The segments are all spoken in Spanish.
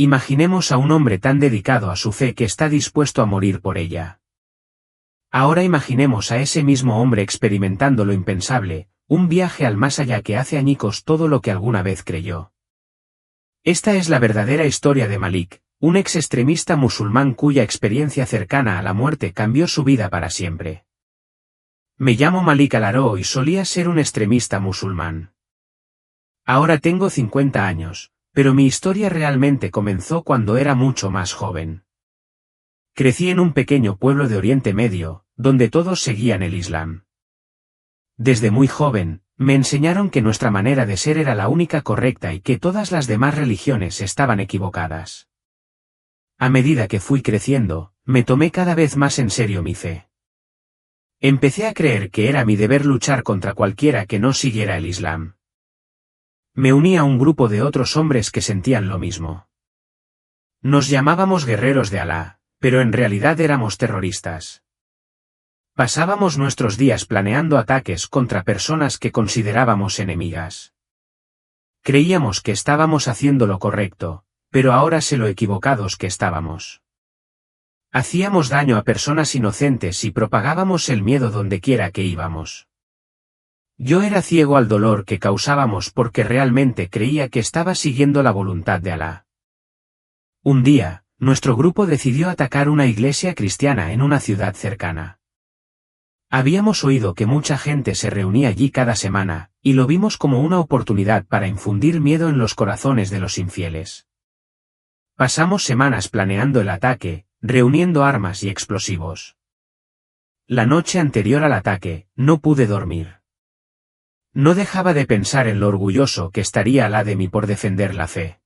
Imaginemos a un hombre tan dedicado a su fe que está dispuesto a morir por ella. Ahora imaginemos a ese mismo hombre experimentando lo impensable, un viaje al más allá que hace añicos todo lo que alguna vez creyó. Esta es la verdadera historia de Malik, un ex extremista musulmán cuya experiencia cercana a la muerte cambió su vida para siempre. Me llamo Malik Al-Aroo y solía ser un extremista musulmán. Ahora tengo 50 años, pero mi historia realmente comenzó cuando era mucho más joven. Crecí en un pequeño pueblo de Oriente Medio, donde todos seguían el Islam. Desde muy joven, me enseñaron que nuestra manera de ser era la única correcta y que todas las demás religiones estaban equivocadas. A medida que fui creciendo, me tomé cada vez más en serio mi fe. Empecé a creer que era mi deber luchar contra cualquiera que no siguiera el Islam. Me uní a un grupo de otros hombres que sentían lo mismo. Nos llamábamos guerreros de Alá, pero en realidad éramos terroristas. Pasábamos nuestros días planeando ataques contra personas que considerábamos enemigas. Creíamos que estábamos haciendo lo correcto, pero ahora sé lo equivocados que estábamos. Hacíamos daño a personas inocentes y propagábamos el miedo dondequiera que íbamos. Yo era ciego al dolor que causábamos porque realmente creía que estaba siguiendo la voluntad de Alá. Un día, nuestro grupo decidió atacar una iglesia cristiana en una ciudad cercana. Habíamos oído que mucha gente se reunía allí cada semana, y lo vimos como una oportunidad para infundir miedo en los corazones de los infieles. Pasamos semanas planeando el ataque, reuniendo armas y explosivos. La noche anterior al ataque, no pude dormir. No dejaba de pensar en lo orgulloso que estaría Alá de mí por defender la fe.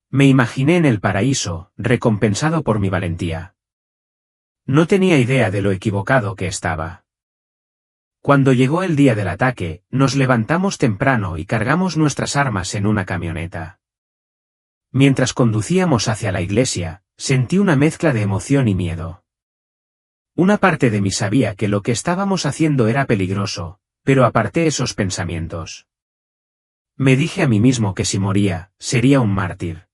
Me imaginé en el paraíso, recompensado por mi valentía. No tenía idea de lo equivocado que estaba. Cuando llegó el día del ataque, nos levantamos temprano y cargamos nuestras armas en una camioneta. Mientras conducíamos hacia la iglesia, sentí una mezcla de emoción y miedo. Una parte de mí sabía que lo que estábamos haciendo era peligroso, pero aparté esos pensamientos. Me dije a mí mismo que si moría, sería un mártir.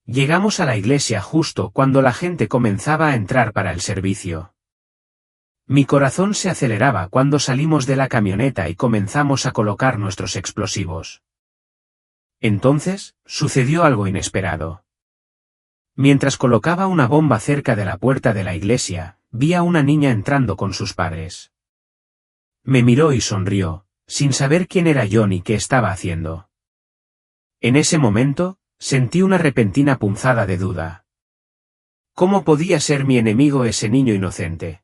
Llegamos a la iglesia justo cuando la gente comenzaba a entrar para el servicio. Mi corazón se aceleraba cuando salimos de la camioneta y comenzamos a colocar nuestros explosivos. Entonces, sucedió algo inesperado. Mientras colocaba una bomba cerca de la puerta de la iglesia, vi a una niña entrando con sus padres. Me miró y sonrió, sin saber quién era yo ni qué estaba haciendo. En ese momento, sentí una repentina punzada de duda. ¿Cómo podía ser mi enemigo ese niño inocente?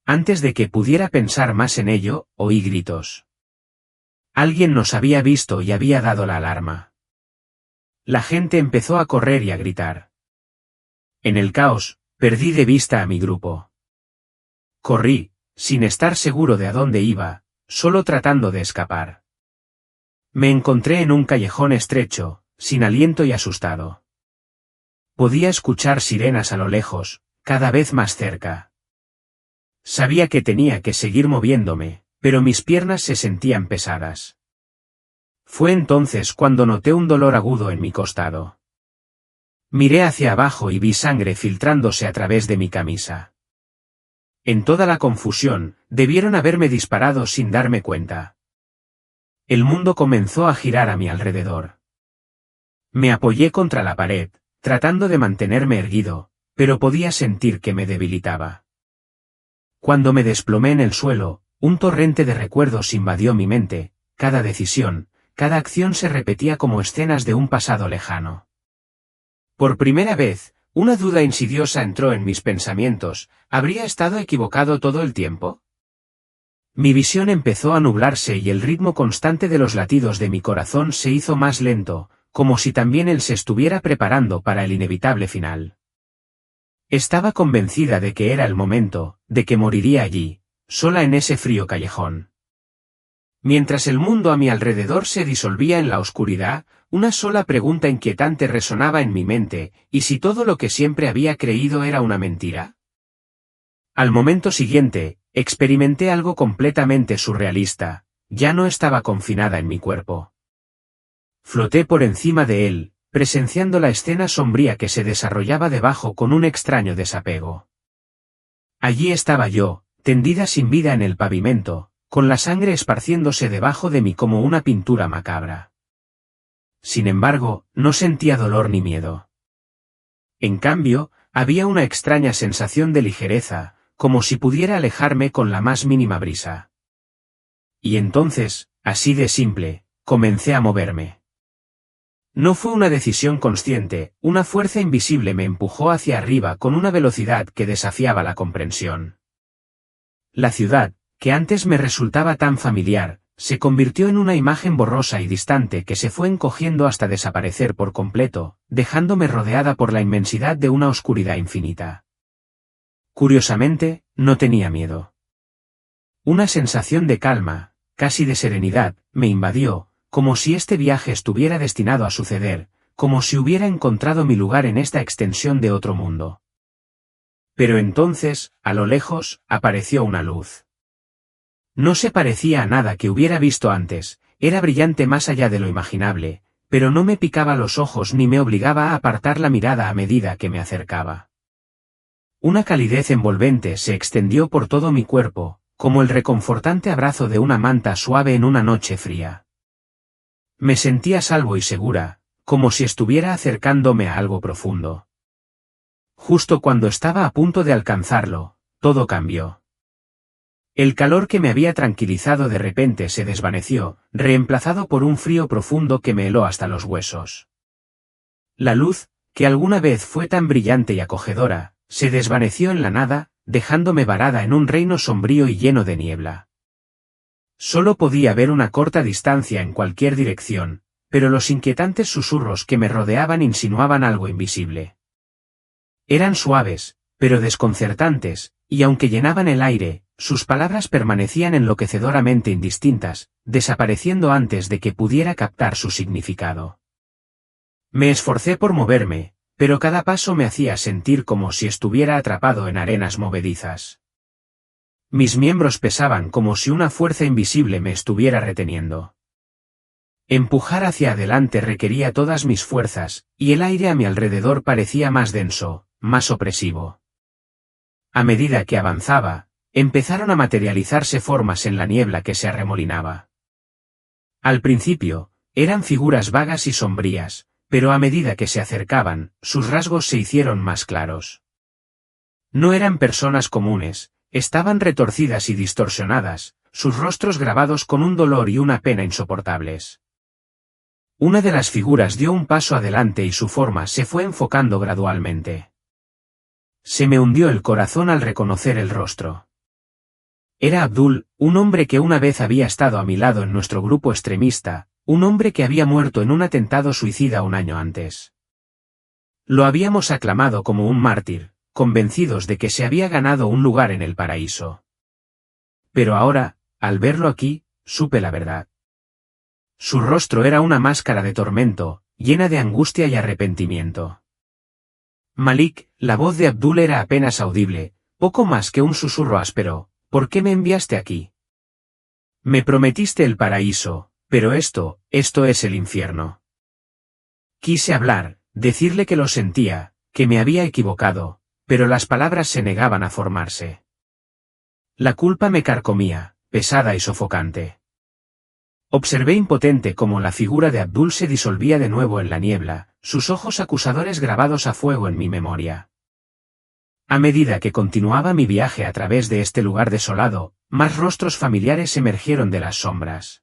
Antes de que pudiera pensar más en ello, oí gritos. Alguien nos había visto y había dado la alarma. La gente empezó a correr y a gritar. En el caos, perdí de vista a mi grupo. Corrí, sin estar seguro de a dónde iba, solo tratando de escapar. Me encontré en un callejón estrecho, sin aliento y asustado. Podía escuchar sirenas a lo lejos, cada vez más cerca. Sabía que tenía que seguir moviéndome, pero mis piernas se sentían pesadas. Fue entonces cuando noté un dolor agudo en mi costado. Miré hacia abajo y vi sangre filtrándose a través de mi camisa. En toda la confusión, debieron haberme disparado sin darme cuenta. El mundo comenzó a girar a mi alrededor. Me apoyé contra la pared, tratando de mantenerme erguido, pero podía sentir que me debilitaba. Cuando me desplomé en el suelo, un torrente de recuerdos invadió mi mente, cada decisión, cada acción se repetía como escenas de un pasado lejano. Por primera vez, una duda insidiosa entró en mis pensamientos, ¿habría estado equivocado todo el tiempo? Mi visión empezó a nublarse y el ritmo constante de los latidos de mi corazón se hizo más lento, como si también él se estuviera preparando para el inevitable final. Estaba convencida de que era el momento, de que moriría allí, sola en ese frío callejón. Mientras el mundo a mi alrededor se disolvía en la oscuridad, una sola pregunta inquietante resonaba en mi mente, ¿y si todo lo que siempre había creído era una mentira? Al momento siguiente, experimenté algo completamente surrealista, ya no estaba confinada en mi cuerpo. Floté por encima de él, presenciando la escena sombría que se desarrollaba debajo con un extraño desapego. Allí estaba yo, tendida sin vida en el pavimento, con la sangre esparciéndose debajo de mí como una pintura macabra. Sin embargo, no sentía dolor ni miedo. En cambio, había una extraña sensación de ligereza, como si pudiera alejarme con la más mínima brisa. Y entonces, así de simple, comencé a moverme. No fue una decisión consciente, una fuerza invisible me empujó hacia arriba con una velocidad que desafiaba la comprensión. La ciudad, que antes me resultaba tan familiar, se convirtió en una imagen borrosa y distante que se fue encogiendo hasta desaparecer por completo, dejándome rodeada por la inmensidad de una oscuridad infinita. Curiosamente, no tenía miedo. Una sensación de calma, casi de serenidad, me invadió, como si este viaje estuviera destinado a suceder, como si hubiera encontrado mi lugar en esta extensión de otro mundo. Pero entonces, a lo lejos, apareció una luz. No se parecía a nada que hubiera visto antes, era brillante más allá de lo imaginable, pero no me picaba los ojos ni me obligaba a apartar la mirada a medida que me acercaba. Una calidez envolvente se extendió por todo mi cuerpo, como el reconfortante abrazo de una manta suave en una noche fría. Me sentía salvo y segura, como si estuviera acercándome a algo profundo. Justo cuando estaba a punto de alcanzarlo, todo cambió. El calor que me había tranquilizado de repente se desvaneció, reemplazado por un frío profundo que me heló hasta los huesos. La luz, que alguna vez fue tan brillante y acogedora, se desvaneció en la nada, dejándome varada en un reino sombrío y lleno de niebla. Solo podía ver una corta distancia en cualquier dirección, pero los inquietantes susurros que me rodeaban insinuaban algo invisible. Eran suaves, pero desconcertantes, y aunque llenaban el aire, sus palabras permanecían enloquecedoramente indistintas, desapareciendo antes de que pudiera captar su significado. Me esforcé por moverme, pero cada paso me hacía sentir como si estuviera atrapado en arenas movedizas. Mis miembros pesaban como si una fuerza invisible me estuviera reteniendo. Empujar hacia adelante requería todas mis fuerzas, y el aire a mi alrededor parecía más denso, más opresivo. A medida que avanzaba, empezaron a materializarse formas en la niebla que se arremolinaba. Al principio, eran figuras vagas y sombrías, pero a medida que se acercaban, sus rasgos se hicieron más claros. No eran personas comunes, estaban retorcidas y distorsionadas, sus rostros grabados con un dolor y una pena insoportables. Una de las figuras dio un paso adelante y su forma se fue enfocando gradualmente. Se me hundió el corazón al reconocer el rostro. Era Abdul, un hombre que una vez había estado a mi lado en nuestro grupo extremista, un hombre que había muerto en un atentado suicida un año antes. Lo habíamos aclamado como un mártir, convencidos de que se había ganado un lugar en el paraíso. Pero ahora, al verlo aquí, supe la verdad. Su rostro era una máscara de tormento, llena de angustia y arrepentimiento. Malik, la voz de Abdul era apenas audible, poco más que un susurro áspero. ¿Por qué me enviaste aquí? Me prometiste el paraíso, pero esto es el infierno. Quise hablar, decirle que lo sentía, que me había equivocado, pero las palabras se negaban a formarse. La culpa me carcomía, pesada y sofocante. Observé impotente cómo la figura de Abdul se disolvía de nuevo en la niebla, sus ojos acusadores grabados a fuego en mi memoria. A medida que continuaba mi viaje a través de este lugar desolado, más rostros familiares emergieron de las sombras.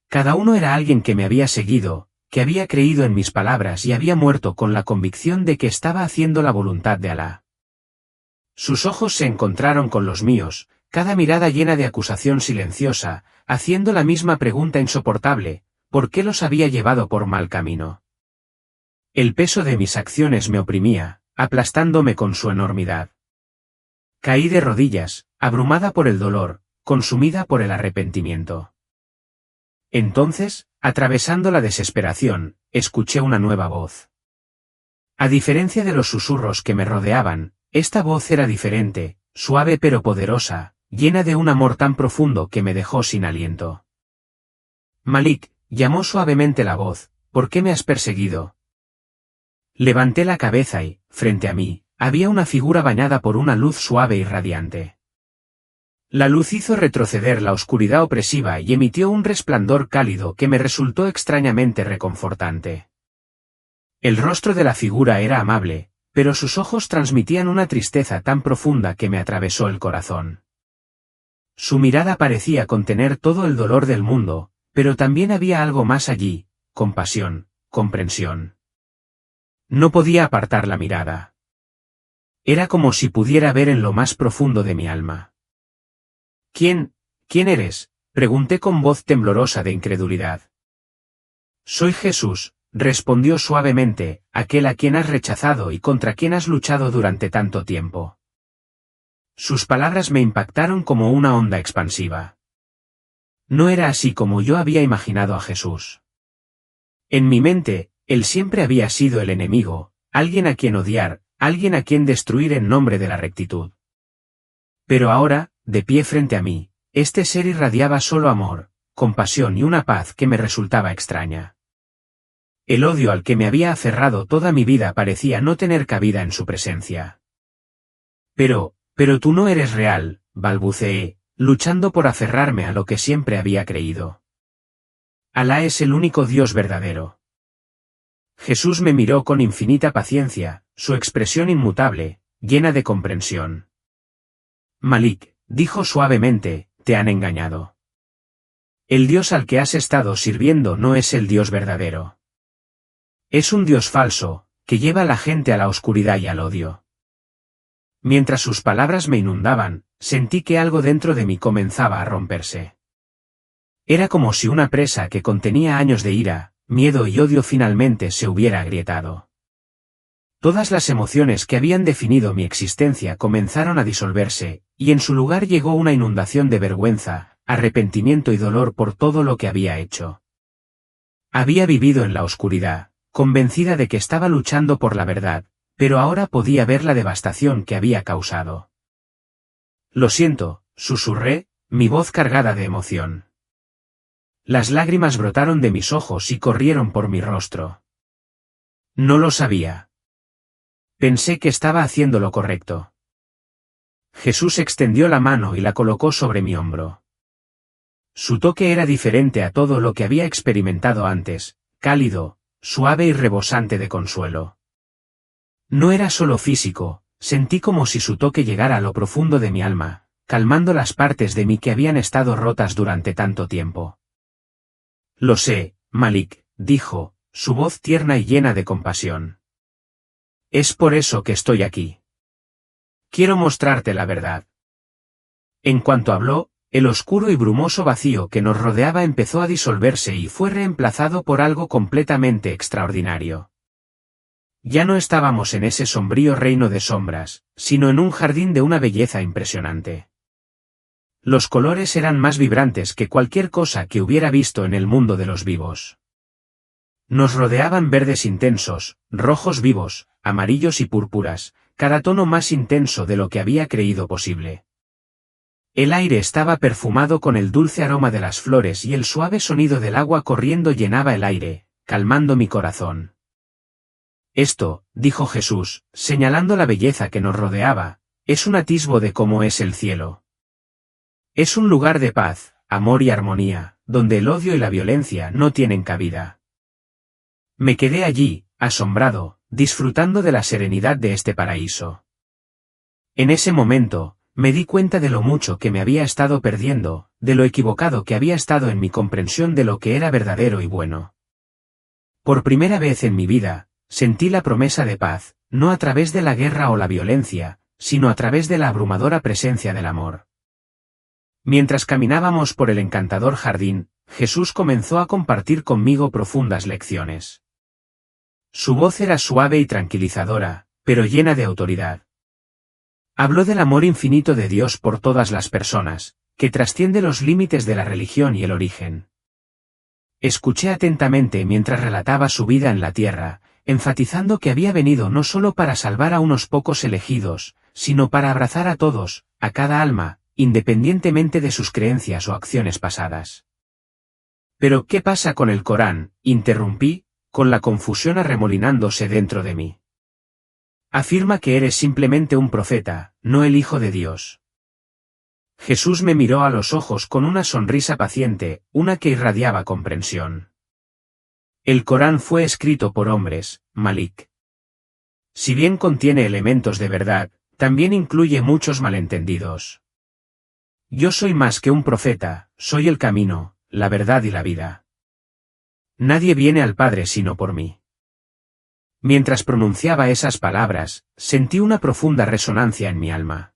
Cada uno era alguien que me había seguido, que había creído en mis palabras y había muerto con la convicción de que estaba haciendo la voluntad de Alá. Sus ojos se encontraron con los míos, cada mirada llena de acusación silenciosa, haciendo la misma pregunta insoportable: ¿por qué los había llevado por mal camino? El peso de mis acciones me oprimía, aplastándome con su enormidad. Caí de rodillas, abrumada por el dolor, consumida por el arrepentimiento. Entonces, atravesando la desesperación, escuché una nueva voz. A diferencia de los susurros que me rodeaban, esta voz era diferente, suave pero poderosa, llena de un amor tan profundo que me dejó sin aliento. Malik, llamó suavemente la voz, ¿por qué me has perseguido? Levanté la cabeza y, frente a mí, había una figura bañada por una luz suave y radiante. La luz hizo retroceder la oscuridad opresiva y emitió un resplandor cálido que me resultó extrañamente reconfortante. El rostro de la figura era amable, pero sus ojos transmitían una tristeza tan profunda que me atravesó el corazón. Su mirada parecía contener todo el dolor del mundo, pero también había algo más allí, compasión, comprensión. No podía apartar la mirada. Era como si pudiera ver en lo más profundo de mi alma. ¿Quién eres?, pregunté con voz temblorosa de incredulidad. Soy Jesús, respondió suavemente, aquel a quien has rechazado y contra quien has luchado durante tanto tiempo. Sus palabras me impactaron como una onda expansiva. No era así como yo había imaginado a Jesús. En mi mente, él siempre había sido el enemigo, alguien a quien odiar, alguien a quien destruir en nombre de la rectitud. Pero ahora, de pie frente a mí, este ser irradiaba solo amor, compasión y una paz que me resultaba extraña. El odio al que me había aferrado toda mi vida parecía no tener cabida en su presencia. Pero tú no eres real, balbuceé, luchando por aferrarme a lo que siempre había creído. Alá es el único Dios verdadero. Jesús me miró con infinita paciencia, su expresión inmutable, llena de comprensión. Malik, dijo suavemente, te han engañado. El Dios al que has estado sirviendo no es el Dios verdadero. Es un Dios falso, que lleva a la gente a la oscuridad y al odio. Mientras sus palabras me inundaban, sentí que algo dentro de mí comenzaba a romperse. Era como si una presa que contenía años de ira, miedo y odio finalmente se hubiera agrietado. Todas las emociones que habían definido mi existencia comenzaron a disolverse, y en su lugar llegó una inundación de vergüenza, arrepentimiento y dolor por todo lo que había hecho. Había vivido en la oscuridad, convencida de que estaba luchando por la verdad, pero ahora podía ver la devastación que había causado. Lo siento, susurré, mi voz cargada de emoción. Las lágrimas brotaron de mis ojos y corrieron por mi rostro. No lo sabía. Pensé que estaba haciendo lo correcto. Jesús extendió la mano y la colocó sobre mi hombro. Su toque era diferente a todo lo que había experimentado antes, cálido, suave y rebosante de consuelo. No era solo físico, sentí como si su toque llegara a lo profundo de mi alma, calmando las partes de mí que habían estado rotas durante tanto tiempo. Lo sé, Malik, dijo, su voz tierna y llena de compasión. Es por eso que estoy aquí. Quiero mostrarte la verdad. En cuanto habló, el oscuro y brumoso vacío que nos rodeaba empezó a disolverse y fue reemplazado por algo completamente extraordinario. Ya no estábamos en ese sombrío reino de sombras, sino en un jardín de una belleza impresionante. Los colores eran más vibrantes que cualquier cosa que hubiera visto en el mundo de los vivos. Nos rodeaban verdes intensos, rojos vivos, amarillos y púrpuras, cada tono más intenso de lo que había creído posible. El aire estaba perfumado con el dulce aroma de las flores y el suave sonido del agua corriendo llenaba el aire, calmando mi corazón. Esto, dijo Jesús, señalando la belleza que nos rodeaba, es un atisbo de cómo es el cielo. Es un lugar de paz, amor y armonía, donde el odio y la violencia no tienen cabida. Me quedé allí, asombrado, disfrutando de la serenidad de este paraíso. En ese momento, me di cuenta de lo mucho que me había estado perdiendo, de lo equivocado que había estado en mi comprensión de lo que era verdadero y bueno. Por primera vez en mi vida, sentí la promesa de paz, no a través de la guerra o la violencia, sino a través de la abrumadora presencia del amor. Mientras caminábamos por el encantador jardín, Jesús comenzó a compartir conmigo profundas lecciones. Su voz era suave y tranquilizadora, pero llena de autoridad. Habló del amor infinito de Dios por todas las personas, que trasciende los límites de la religión y el origen. Escuché atentamente mientras relataba su vida en la tierra, enfatizando que había venido no solo para salvar a unos pocos elegidos, sino para abrazar a todos, a cada alma, independientemente de sus creencias o acciones pasadas. «¿Pero qué pasa con el Corán?», interrumpí, con la confusión arremolinándose dentro de mí. Afirma que eres simplemente un profeta, no el Hijo de Dios. Jesús me miró a los ojos con una sonrisa paciente, una que irradiaba comprensión. El Corán fue escrito por hombres, Malik. Si bien contiene elementos de verdad, también incluye muchos malentendidos. Yo soy más que un profeta, soy el camino, la verdad y la vida. Nadie viene al Padre sino por mí. Mientras pronunciaba esas palabras, sentí una profunda resonancia en mi alma.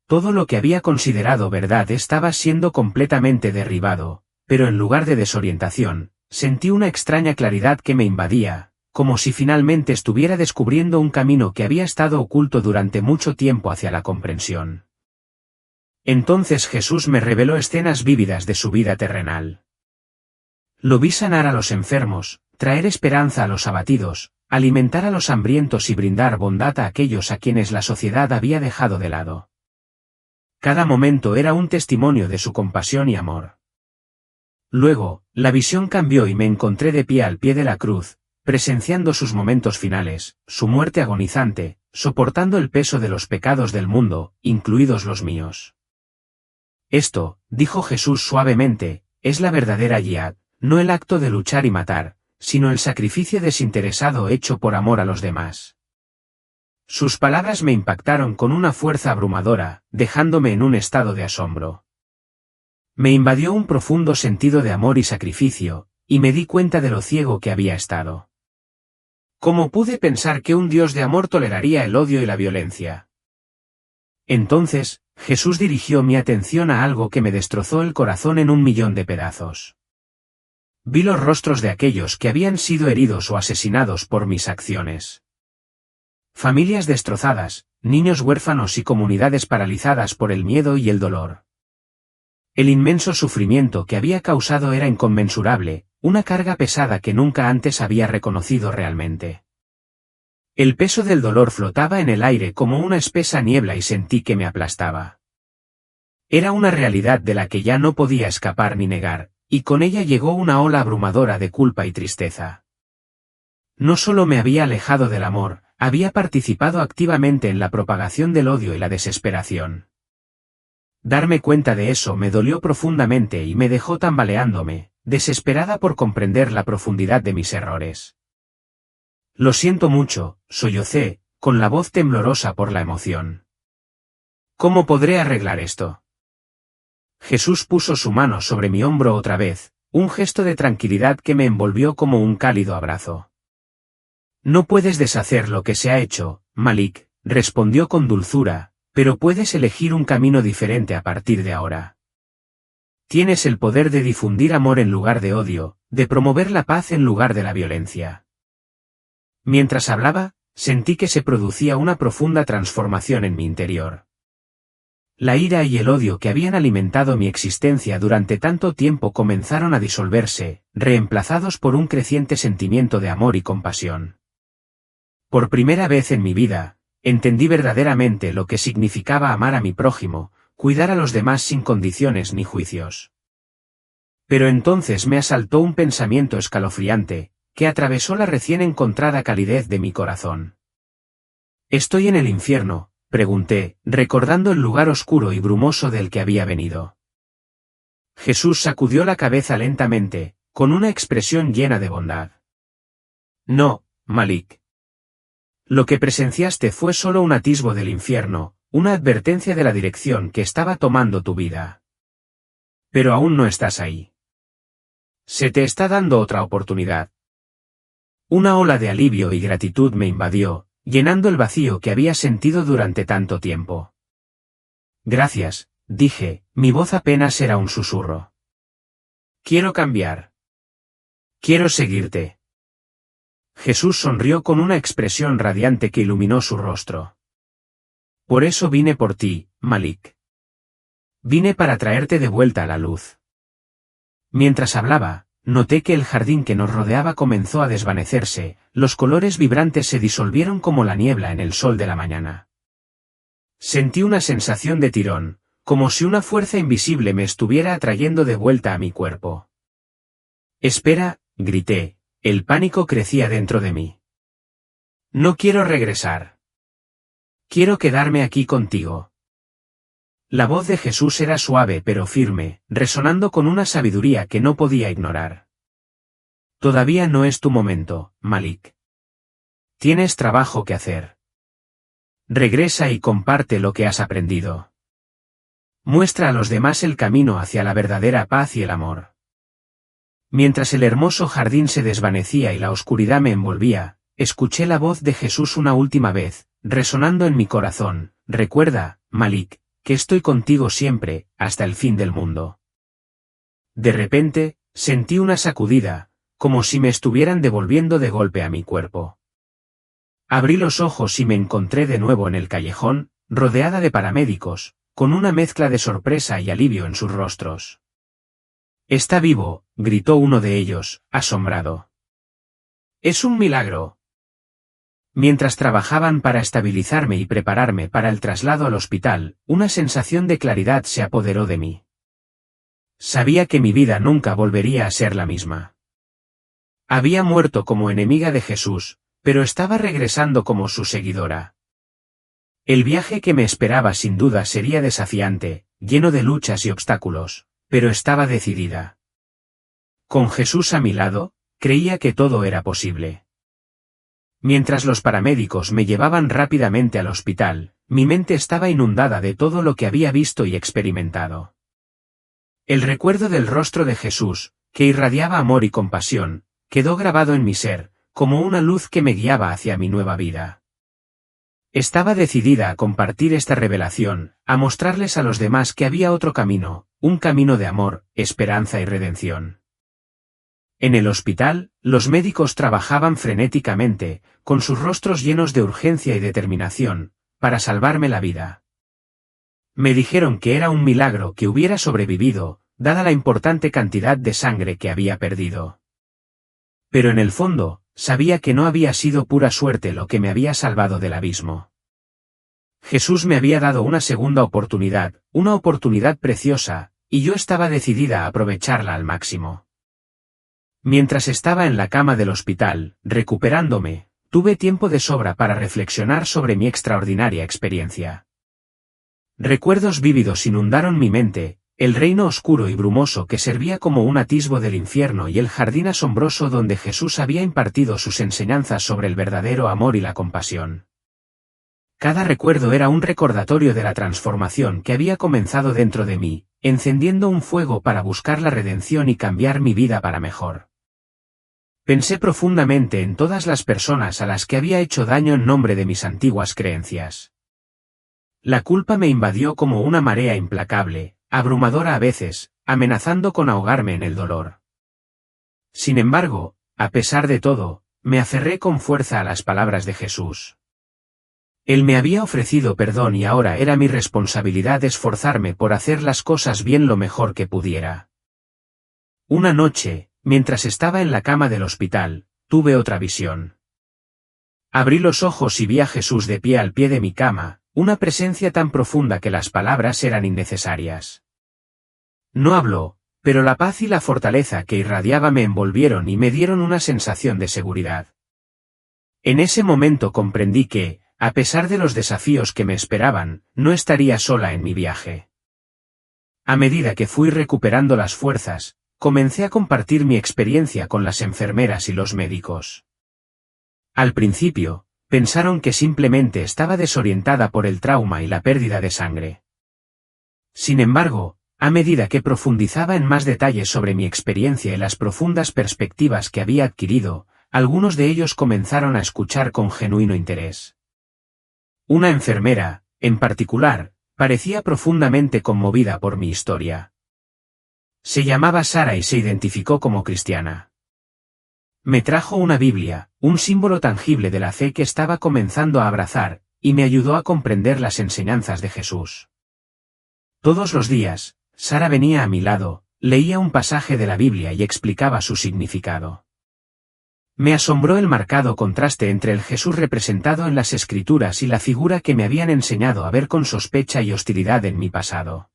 Todo lo que había considerado verdad estaba siendo completamente derribado, pero en lugar de desorientación, sentí una extraña claridad que me invadía, como si finalmente estuviera descubriendo un camino que había estado oculto durante mucho tiempo hacia la comprensión. Entonces Jesús me reveló escenas vívidas de su vida terrenal. Lo vi sanar a los enfermos, traer esperanza a los abatidos, alimentar a los hambrientos y brindar bondad a aquellos a quienes la sociedad había dejado de lado. Cada momento era un testimonio de su compasión y amor. Luego, la visión cambió y me encontré de pie al pie de la cruz, presenciando sus momentos finales, su muerte agonizante, soportando el peso de los pecados del mundo, incluidos los míos. Esto, dijo Jesús suavemente, es la verdadera yihad, no el acto de luchar y matar, sino el sacrificio desinteresado hecho por amor a los demás. Sus palabras me impactaron con una fuerza abrumadora, dejándome en un estado de asombro. Me invadió un profundo sentido de amor y sacrificio, y me di cuenta de lo ciego que había estado. ¿Cómo pude pensar que un Dios de amor toleraría el odio y la violencia? Entonces, Jesús dirigió mi atención a algo que me destrozó el corazón en 1.000.000 de pedazos. Vi los rostros de aquellos que habían sido heridos o asesinados por mis acciones. Familias destrozadas, niños huérfanos y comunidades paralizadas por el miedo y el dolor. El inmenso sufrimiento que había causado era inconmensurable, una carga pesada que nunca antes había reconocido realmente. El peso del dolor flotaba en el aire como una espesa niebla y sentí que me aplastaba. Era una realidad de la que ya no podía escapar ni negar, y con ella llegó una ola abrumadora de culpa y tristeza. No solo me había alejado del amor, había participado activamente en la propagación del odio y la desesperación. Darme cuenta de eso me dolió profundamente y me dejó tambaleándome, desesperada por comprender la profundidad de mis errores. Lo siento mucho, sollocé, con la voz temblorosa por la emoción. ¿Cómo podré arreglar esto? Jesús puso su mano sobre mi hombro otra vez, un gesto de tranquilidad que me envolvió como un cálido abrazo. No puedes deshacer lo que se ha hecho, Malik, respondió con dulzura, pero puedes elegir un camino diferente a partir de ahora. Tienes el poder de difundir amor en lugar de odio, de promover la paz en lugar de la violencia. Mientras hablaba, sentí que se producía una profunda transformación en mi interior. La ira y el odio que habían alimentado mi existencia durante tanto tiempo comenzaron a disolverse, reemplazados por un creciente sentimiento de amor y compasión. Por primera vez en mi vida, entendí verdaderamente lo que significaba amar a mi prójimo, cuidar a los demás sin condiciones ni juicios. Pero entonces me asaltó un pensamiento escalofriante, que atravesó la recién encontrada calidez de mi corazón. ¿Estoy en el infierno?, pregunté, recordando el lugar oscuro y brumoso del que había venido. Jesús sacudió la cabeza lentamente, con una expresión llena de bondad. No, Malik. Lo que presenciaste fue solo un atisbo del infierno, una advertencia de la dirección que estaba tomando tu vida. Pero aún no estás ahí. Se te está dando otra oportunidad. Una ola de alivio y gratitud me invadió, llenando el vacío que había sentido durante tanto tiempo. Gracias, dije, mi voz apenas era un susurro. Quiero cambiar. Quiero seguirte. Jesús sonrió con una expresión radiante que iluminó su rostro. Por eso vine por ti, Malik. Vine para traerte de vuelta a la luz. Mientras hablaba, noté que el jardín que nos rodeaba comenzó a desvanecerse, los colores vibrantes se disolvieron como la niebla en el sol de la mañana. Sentí una sensación de tirón, como si una fuerza invisible me estuviera atrayendo de vuelta a mi cuerpo. Espera, grité, El pánico crecía dentro de mí. No quiero regresar. Quiero quedarme aquí contigo. La voz de Jesús era suave pero firme, resonando con una sabiduría que no podía ignorar. Todavía no es tu momento, Malik. Tienes trabajo que hacer. Regresa y comparte lo que has aprendido. Muestra a los demás el camino hacia la verdadera paz y el amor. Mientras el hermoso jardín se desvanecía y la oscuridad me envolvía, escuché la voz de Jesús una última vez, resonando en mi corazón. Recuerda, Malik, que estoy contigo siempre, hasta el fin del mundo. De repente, sentí una sacudida, como si me estuvieran devolviendo de golpe a mi cuerpo. Abrí los ojos y me encontré de nuevo en el callejón, rodeada de paramédicos, con una mezcla de sorpresa y alivio en sus rostros. «Está vivo», gritó uno de ellos, asombrado. «Es un milagro». Mientras trabajaban para estabilizarme y prepararme para el traslado al hospital, una sensación de claridad se apoderó de mí. Sabía que mi vida nunca volvería a ser la misma. Había muerto como enemiga de Jesús, pero estaba regresando como su seguidora. El viaje que me esperaba sin duda sería desafiante, lleno de luchas y obstáculos, pero estaba decidida. Con Jesús a mi lado, creía que todo era posible. Mientras los paramédicos me llevaban rápidamente al hospital, mi mente estaba inundada de todo lo que había visto y experimentado. El recuerdo del rostro de Jesús, que irradiaba amor y compasión, quedó grabado en mi ser, como una luz que me guiaba hacia mi nueva vida. Estaba decidida a compartir esta revelación, a mostrarles a los demás que había otro camino, un camino de amor, esperanza y redención. En el hospital, los médicos trabajaban frenéticamente, con sus rostros llenos de urgencia y determinación, para salvarme la vida. Me dijeron que era un milagro que hubiera sobrevivido, dada la importante cantidad de sangre que había perdido. Pero en el fondo, sabía que no había sido pura suerte lo que me había salvado del abismo. Jesús me había dado una segunda oportunidad, una oportunidad preciosa, y yo estaba decidida a aprovecharla al máximo. Mientras estaba en la cama del hospital, recuperándome, tuve tiempo de sobra para reflexionar sobre mi extraordinaria experiencia. Recuerdos vívidos inundaron mi mente, el reino oscuro y brumoso que servía como un atisbo del infierno y el jardín asombroso donde Jesús había impartido sus enseñanzas sobre el verdadero amor y la compasión. Cada recuerdo era un recordatorio de la transformación que había comenzado dentro de mí, encendiendo un fuego para buscar la redención y cambiar mi vida para mejor. Pensé profundamente en todas las personas a las que había hecho daño en nombre de mis antiguas creencias. La culpa me invadió como una marea implacable, abrumadora a veces, amenazando con ahogarme en el dolor. Sin embargo, a pesar de todo, me aferré con fuerza a las palabras de Jesús. Él me había ofrecido perdón y ahora era mi responsabilidad esforzarme por hacer las cosas bien lo mejor que pudiera. Una noche, mientras estaba en la cama del hospital, tuve otra visión. Abrí los ojos y vi a Jesús de pie al pie de mi cama, una presencia tan profunda que las palabras eran innecesarias. No habló, pero la paz y la fortaleza que irradiaba me envolvieron y me dieron una sensación de seguridad. En ese momento comprendí que, a pesar de los desafíos que me esperaban, no estaría sola en mi viaje. A medida que fui recuperando las fuerzas, comencé a compartir mi experiencia con las enfermeras y los médicos. Al principio, pensaron que simplemente estaba desorientada por el trauma y la pérdida de sangre. Sin embargo, a medida que profundizaba en más detalles sobre mi experiencia y las profundas perspectivas que había adquirido, algunos de ellos comenzaron a escuchar con genuino interés. Una enfermera, en particular, parecía profundamente conmovida por mi historia. Se llamaba Sara y se identificó como cristiana. Me trajo una Biblia, un símbolo tangible de la fe que estaba comenzando a abrazar, y me ayudó a comprender las enseñanzas de Jesús. Todos los días, Sara venía a mi lado, leía un pasaje de la Biblia y explicaba su significado. Me asombró el marcado contraste entre el Jesús representado en las Escrituras y la figura que me habían enseñado a ver con sospecha y hostilidad en mi pasado.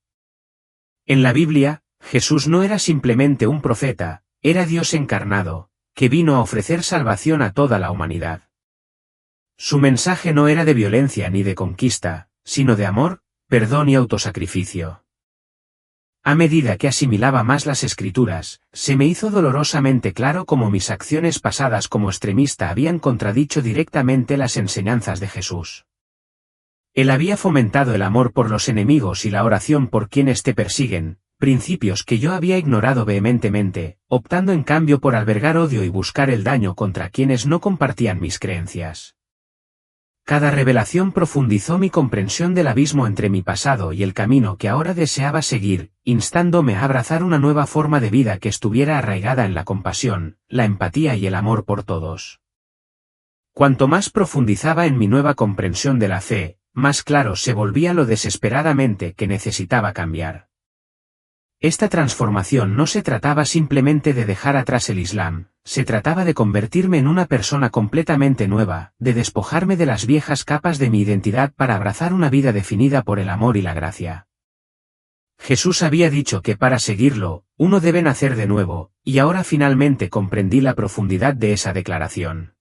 En la Biblia, Jesús no era simplemente un profeta, era Dios encarnado, que vino a ofrecer salvación a toda la humanidad. Su mensaje no era de violencia ni de conquista, sino de amor, perdón y autosacrificio. A medida que asimilaba más las Escrituras, se me hizo dolorosamente claro cómo mis acciones pasadas como extremista habían contradicho directamente las enseñanzas de Jesús. Él había fomentado el amor por los enemigos y la oración por quienes te persiguen, principios que yo había ignorado vehementemente, optando en cambio por albergar odio y buscar el daño contra quienes no compartían mis creencias. Cada revelación profundizó mi comprensión del abismo entre mi pasado y el camino que ahora deseaba seguir, instándome a abrazar una nueva forma de vida que estuviera arraigada en la compasión, la empatía y el amor por todos. Cuanto más profundizaba en mi nueva comprensión de la fe, más claro se volvía lo desesperadamente que necesitaba cambiar. Esta transformación no se trataba simplemente de dejar atrás el Islam, se trataba de convertirme en una persona completamente nueva, de despojarme de las viejas capas de mi identidad para abrazar una vida definida por el amor y la gracia. Jesús había dicho que para seguirlo, uno debe nacer de nuevo, y ahora finalmente comprendí la profundidad de esa declaración.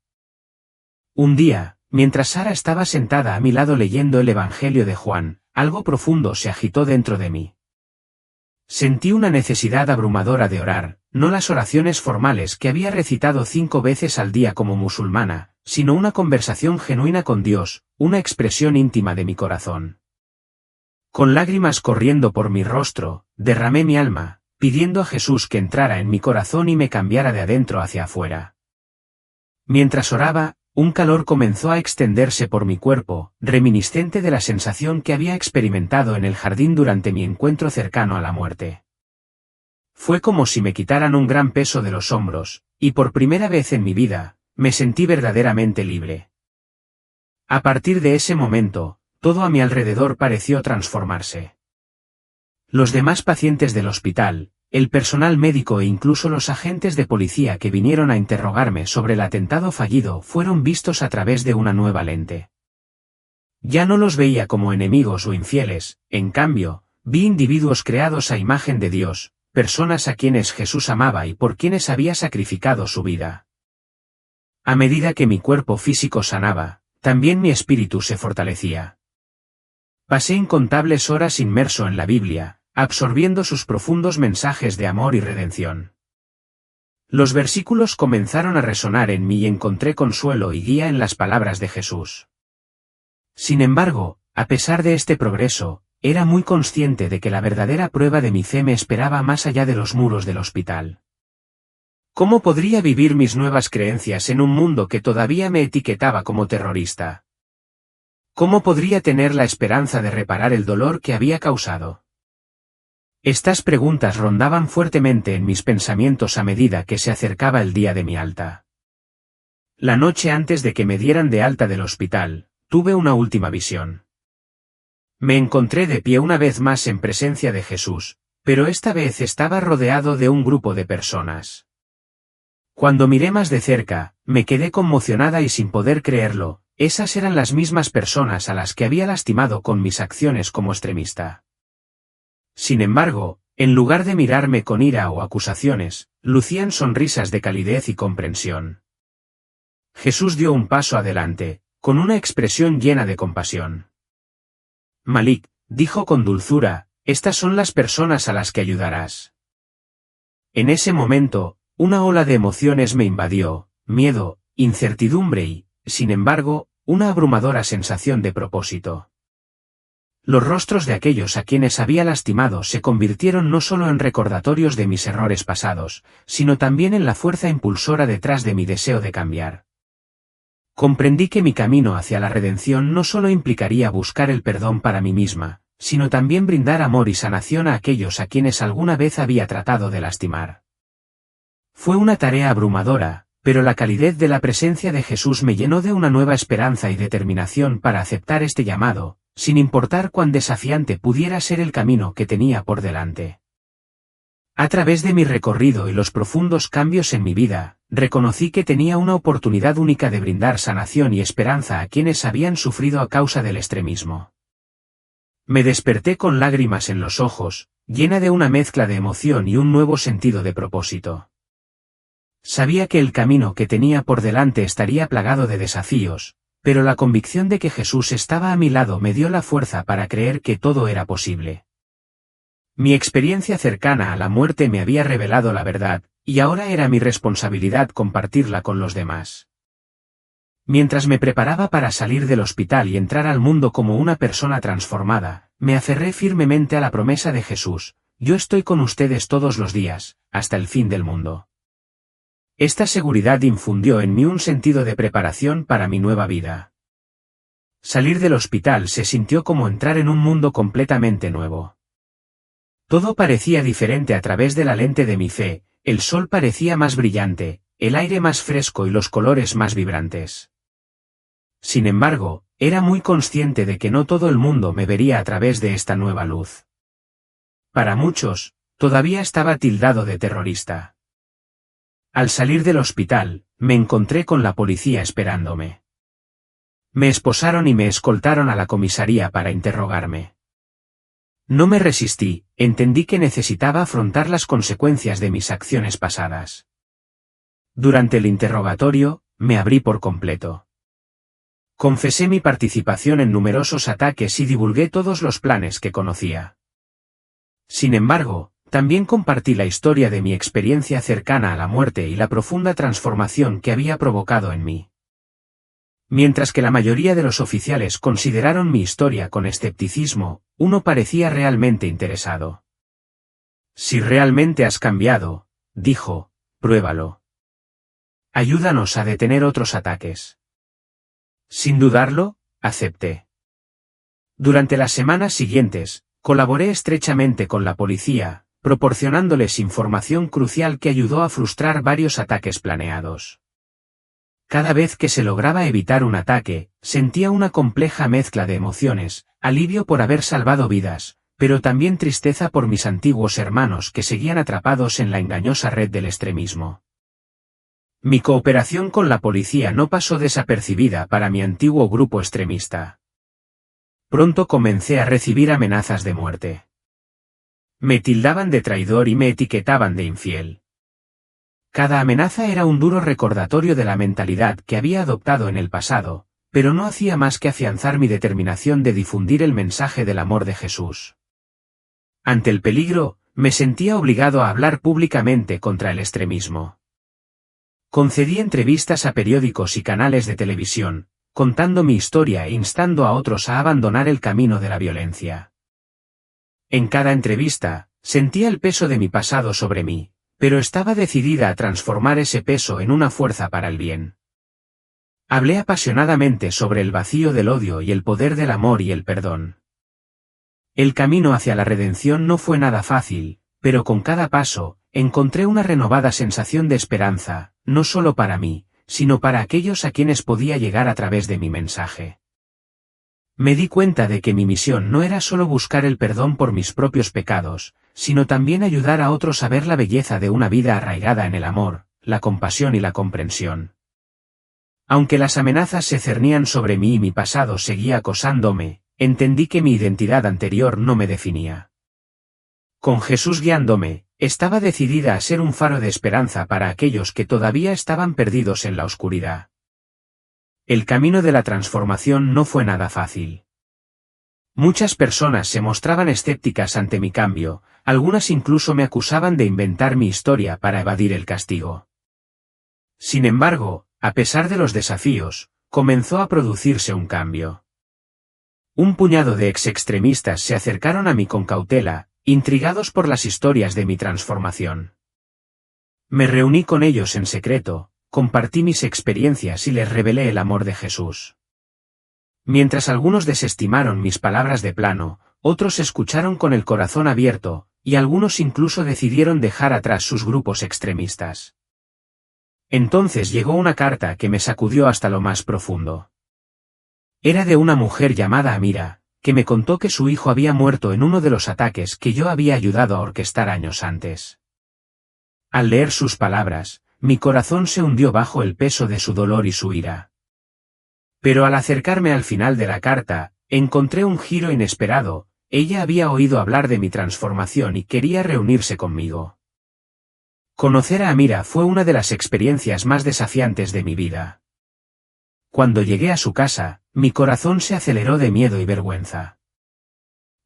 Un día, mientras Sara estaba sentada a mi lado leyendo el Evangelio de Juan, algo profundo se agitó dentro de mí. Sentí una necesidad abrumadora de orar, no las oraciones formales que había recitado 5 veces al día como musulmana, sino una conversación genuina con Dios, una expresión íntima de mi corazón. Con lágrimas corriendo por mi rostro, derramé mi alma, pidiendo a Jesús que entrara en mi corazón y me cambiara de adentro hacia afuera. Mientras oraba, un calor comenzó a extenderse por mi cuerpo, reminiscente de la sensación que había experimentado en el jardín durante mi encuentro cercano a la muerte. Fue como si me quitaran un gran peso de los hombros, y por primera vez en mi vida, me sentí verdaderamente libre. A partir de ese momento, todo a mi alrededor pareció transformarse. Los demás pacientes del hospital, el personal médico e incluso los agentes de policía que vinieron a interrogarme sobre el atentado fallido fueron vistos a través de una nueva lente. Ya no los veía como enemigos o infieles, en cambio, vi individuos creados a imagen de Dios, personas a quienes Jesús amaba y por quienes había sacrificado su vida. A medida que mi cuerpo físico sanaba, también mi espíritu se fortalecía. Pasé incontables horas inmerso en la Biblia, absorbiendo sus profundos mensajes de amor y redención. Los versículos comenzaron a resonar en mí y encontré consuelo y guía en las palabras de Jesús. Sin embargo, a pesar de este progreso, era muy consciente de que la verdadera prueba de mi fe me esperaba más allá de los muros del hospital. ¿Cómo podría vivir mis nuevas creencias en un mundo que todavía me etiquetaba como terrorista? ¿Cómo podría tener la esperanza de reparar el dolor que había causado? Estas preguntas rondaban fuertemente en mis pensamientos a medida que se acercaba el día de mi alta. La noche antes de que me dieran de alta del hospital, tuve una última visión. Me encontré de pie una vez más en presencia de Jesús, pero esta vez estaba rodeado de un grupo de personas. Cuando miré más de cerca, me quedé conmocionada y sin poder creerlo, esas eran las mismas personas a las que había lastimado con mis acciones como extremista. Sin embargo, en lugar de mirarme con ira o acusaciones, lucían sonrisas de calidez y comprensión. Jesús dio un paso adelante, con una expresión llena de compasión. Malik, dijo con dulzura, estas son las personas a las que ayudarás. En ese momento, una ola de emociones me invadió, miedo, incertidumbre y, sin embargo, una abrumadora sensación de propósito. Los rostros de aquellos a quienes había lastimado se convirtieron no solo en recordatorios de mis errores pasados, sino también en la fuerza impulsora detrás de mi deseo de cambiar. Comprendí que mi camino hacia la redención no solo implicaría buscar el perdón para mí misma, sino también brindar amor y sanación a aquellos a quienes alguna vez había tratado de lastimar. Fue una tarea abrumadora, pero la calidez de la presencia de Jesús me llenó de una nueva esperanza y determinación para aceptar este llamado, sin importar cuán desafiante pudiera ser el camino que tenía por delante. A través de mi recorrido y los profundos cambios en mi vida, reconocí que tenía una oportunidad única de brindar sanación y esperanza a quienes habían sufrido a causa del extremismo. Me desperté con lágrimas en los ojos, llena de una mezcla de emoción y un nuevo sentido de propósito. Sabía que el camino que tenía por delante estaría plagado de desafíos, pero la convicción de que Jesús estaba a mi lado me dio la fuerza para creer que todo era posible. Mi experiencia cercana a la muerte me había revelado la verdad, y ahora era mi responsabilidad compartirla con los demás. Mientras me preparaba para salir del hospital y entrar al mundo como una persona transformada, me aferré firmemente a la promesa de Jesús: yo estoy con ustedes todos los días, hasta el fin del mundo. Esta seguridad infundió en mí un sentido de preparación para mi nueva vida. Salir del hospital se sintió como entrar en un mundo completamente nuevo. Todo parecía diferente a través de la lente de mi fe, el sol parecía más brillante, el aire más fresco y los colores más vibrantes. Sin embargo, era muy consciente de que no todo el mundo me vería a través de esta nueva luz. Para muchos, todavía estaba tildado de terrorista. Al salir del hospital, me encontré con la policía esperándome. Me esposaron y me escoltaron a la comisaría para interrogarme. No me resistí, entendí que necesitaba afrontar las consecuencias de mis acciones pasadas. Durante el interrogatorio, me abrí por completo. Confesé mi participación en numerosos ataques y divulgué todos los planes que conocía. Sin embargo, también compartí la historia de mi experiencia cercana a la muerte y la profunda transformación que había provocado en mí. Mientras que la mayoría de los oficiales consideraron mi historia con escepticismo, uno parecía realmente interesado. Si realmente has cambiado, dijo, pruébalo. Ayúdanos a detener otros ataques. Sin dudarlo, acepté. Durante las semanas siguientes, colaboré estrechamente con la policía, proporcionándoles información crucial que ayudó a frustrar varios ataques planeados. Cada vez que se lograba evitar un ataque, sentía una compleja mezcla de emociones: alivio por haber salvado vidas, pero también tristeza por mis antiguos hermanos que seguían atrapados en la engañosa red del extremismo. Mi cooperación con la policía no pasó desapercibida para mi antiguo grupo extremista. Pronto comencé a recibir amenazas de muerte. Me tildaban de traidor y me etiquetaban de infiel. Cada amenaza era un duro recordatorio de la mentalidad que había adoptado en el pasado, pero no hacía más que afianzar mi determinación de difundir el mensaje del amor de Jesús. Ante el peligro, me sentía obligado a hablar públicamente contra el extremismo. Concedí entrevistas a periódicos y canales de televisión, contando mi historia e instando a otros a abandonar el camino de la violencia. En cada entrevista, sentía el peso de mi pasado sobre mí, pero estaba decidida a transformar ese peso en una fuerza para el bien. Hablé apasionadamente sobre el vacío del odio y el poder del amor y el perdón. El camino hacia la redención no fue nada fácil, pero con cada paso, encontré una renovada sensación de esperanza, no solo para mí, sino para aquellos a quienes podía llegar a través de mi mensaje. Me di cuenta de que mi misión no era solo buscar el perdón por mis propios pecados, sino también ayudar a otros a ver la belleza de una vida arraigada en el amor, la compasión y la comprensión. Aunque las amenazas se cernían sobre mí y mi pasado seguía acosándome, entendí que mi identidad anterior no me definía. Con Jesús guiándome, estaba decidida a ser un faro de esperanza para aquellos que todavía estaban perdidos en la oscuridad. El camino de la transformación no fue nada fácil. Muchas personas se mostraban escépticas ante mi cambio, algunas incluso me acusaban de inventar mi historia para evadir el castigo. Sin embargo, a pesar de los desafíos, comenzó a producirse un cambio. Un puñado de extremistas se acercaron a mí con cautela, intrigados por las historias de mi transformación. Me reuní con ellos en secreto, compartí mis experiencias y les revelé el amor de Jesús. Mientras algunos desestimaron mis palabras de plano, otros escucharon con el corazón abierto, y algunos incluso decidieron dejar atrás sus grupos extremistas. Entonces llegó una carta que me sacudió hasta lo más profundo. Era de una mujer llamada Amira, que me contó que su hijo había muerto en uno de los ataques que yo había ayudado a orquestar años antes. Al leer sus palabras, mi corazón se hundió bajo el peso de su dolor y su ira. Pero al acercarme al final de la carta, encontré un giro inesperado: ella había oído hablar de mi transformación y quería reunirse conmigo. Conocer a Amira fue una de las experiencias más desafiantes de mi vida. Cuando llegué a su casa, mi corazón se aceleró de miedo y vergüenza.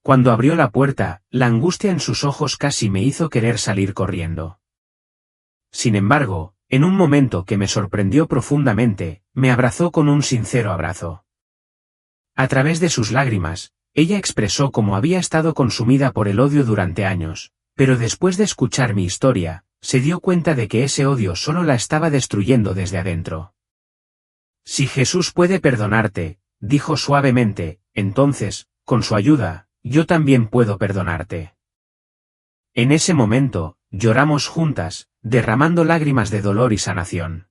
Cuando abrió la puerta, la angustia en sus ojos casi me hizo querer salir corriendo. Sin embargo, en un momento que me sorprendió profundamente, me abrazó con un sincero abrazo. A través de sus lágrimas, ella expresó cómo había estado consumida por el odio durante años, pero después de escuchar mi historia, se dio cuenta de que ese odio solo la estaba destruyendo desde adentro. Si Jesús puede perdonarte, dijo suavemente, entonces, con su ayuda, yo también puedo perdonarte. En ese momento, lloramos juntas, derramando lágrimas de dolor y sanación.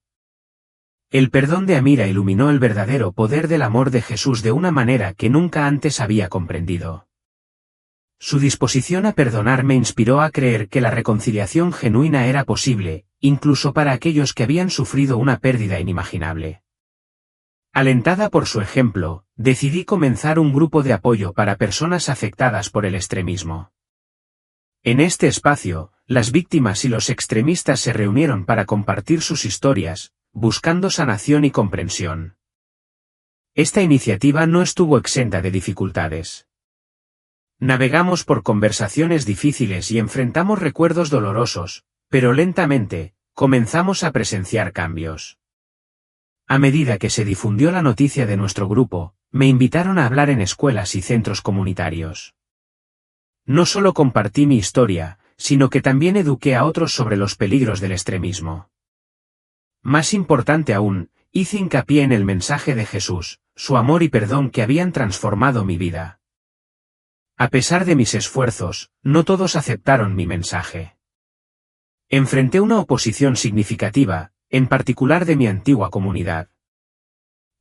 El perdón de Amira iluminó el verdadero poder del amor de Jesús de una manera que nunca antes había comprendido. Su disposición a perdonar me inspiró a creer que la reconciliación genuina era posible, incluso para aquellos que habían sufrido una pérdida inimaginable. Alentada por su ejemplo, decidí comenzar un grupo de apoyo para personas afectadas por el extremismo. En este espacio, las víctimas y los extremistas se reunieron para compartir sus historias, buscando sanación y comprensión. Esta iniciativa no estuvo exenta de dificultades. Navegamos por conversaciones difíciles y enfrentamos recuerdos dolorosos, pero lentamente, comenzamos a presenciar cambios. A medida que se difundió la noticia de nuestro grupo, me invitaron a hablar en escuelas y centros comunitarios. No solo compartí mi historia, sino que también eduqué a otros sobre los peligros del extremismo. Más importante aún, hice hincapié en el mensaje de Jesús, su amor y perdón que habían transformado mi vida. A pesar de mis esfuerzos, no todos aceptaron mi mensaje. Enfrenté una oposición significativa, en particular de mi antigua comunidad.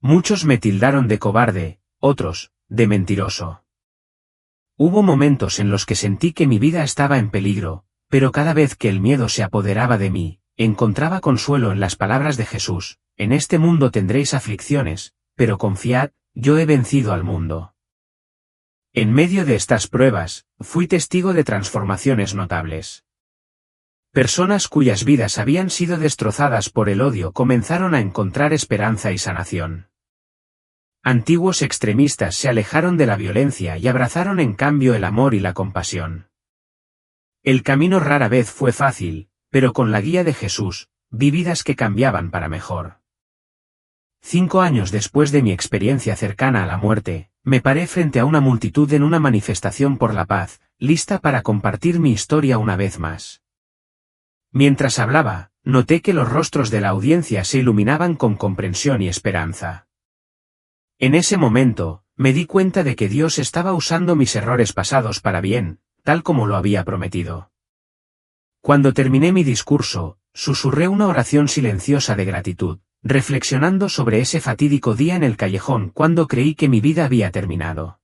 Muchos me tildaron de cobarde, otros, de mentiroso. Hubo momentos en los que sentí que mi vida estaba en peligro, pero cada vez que el miedo se apoderaba de mí, encontraba consuelo en las palabras de Jesús: en este mundo tendréis aflicciones, pero confiad, yo he vencido al mundo. En medio de estas pruebas, fui testigo de transformaciones notables. Personas cuyas vidas habían sido destrozadas por el odio comenzaron a encontrar esperanza y sanación. Antiguos extremistas se alejaron de la violencia y abrazaron en cambio el amor y la compasión. El camino rara vez fue fácil, pero con la guía de Jesús, vi vidas que cambiaban para mejor. 5 años después de mi experiencia cercana a la muerte, me paré frente a una multitud en una manifestación por la paz, lista para compartir mi historia una vez más. Mientras hablaba, noté que los rostros de la audiencia se iluminaban con comprensión y esperanza. En ese momento, me di cuenta de que Dios estaba usando mis errores pasados para bien, tal como lo había prometido. Cuando terminé mi discurso, susurré una oración silenciosa de gratitud, reflexionando sobre ese fatídico día en el callejón cuando creí que mi vida había terminado.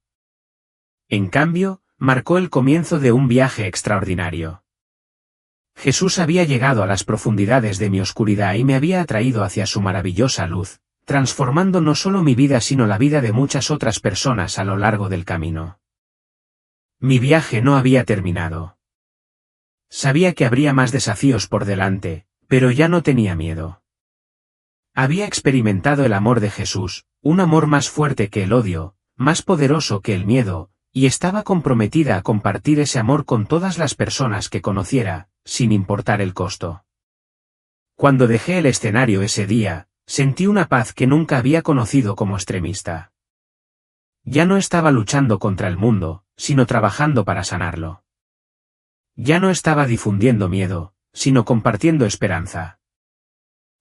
En cambio, marcó el comienzo de un viaje extraordinario. Jesús había llegado a las profundidades de mi oscuridad y me había atraído hacia su maravillosa luz, transformando no solo mi vida sino la vida de muchas otras personas a lo largo del camino. Mi viaje no había terminado. Sabía que habría más desafíos por delante, pero ya no tenía miedo. Había experimentado el amor de Jesús, un amor más fuerte que el odio, más poderoso que el miedo, y estaba comprometida a compartir ese amor con todas las personas que conociera, sin importar el costo. Cuando dejé el escenario ese día, sentí una paz que nunca había conocido como extremista. Ya no estaba luchando contra el mundo, sino trabajando para sanarlo. Ya no estaba difundiendo miedo, sino compartiendo esperanza.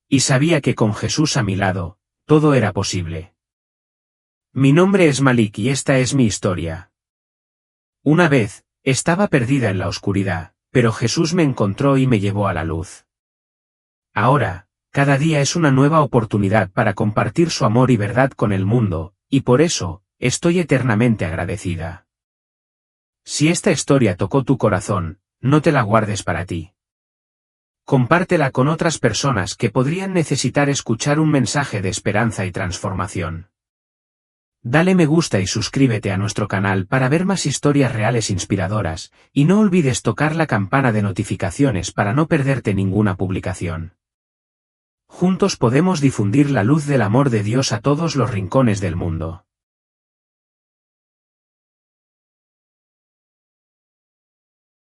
Y sabía que con Jesús a mi lado, todo era posible. Mi nombre es Malik y esta es mi historia. Una vez, estaba perdida en la oscuridad, pero Jesús me encontró y me llevó a la luz. Ahora, cada día es una nueva oportunidad para compartir su amor y verdad con el mundo, y por eso, estoy eternamente agradecida. Si esta historia tocó tu corazón, no te la guardes para ti. Compártela con otras personas que podrían necesitar escuchar un mensaje de esperanza y transformación. Dale me gusta y suscríbete a nuestro canal para ver más historias reales inspiradoras, y no olvides tocar la campana de notificaciones para no perderte ninguna publicación. Juntos podemos difundir la luz del amor de Dios a todos los rincones del mundo.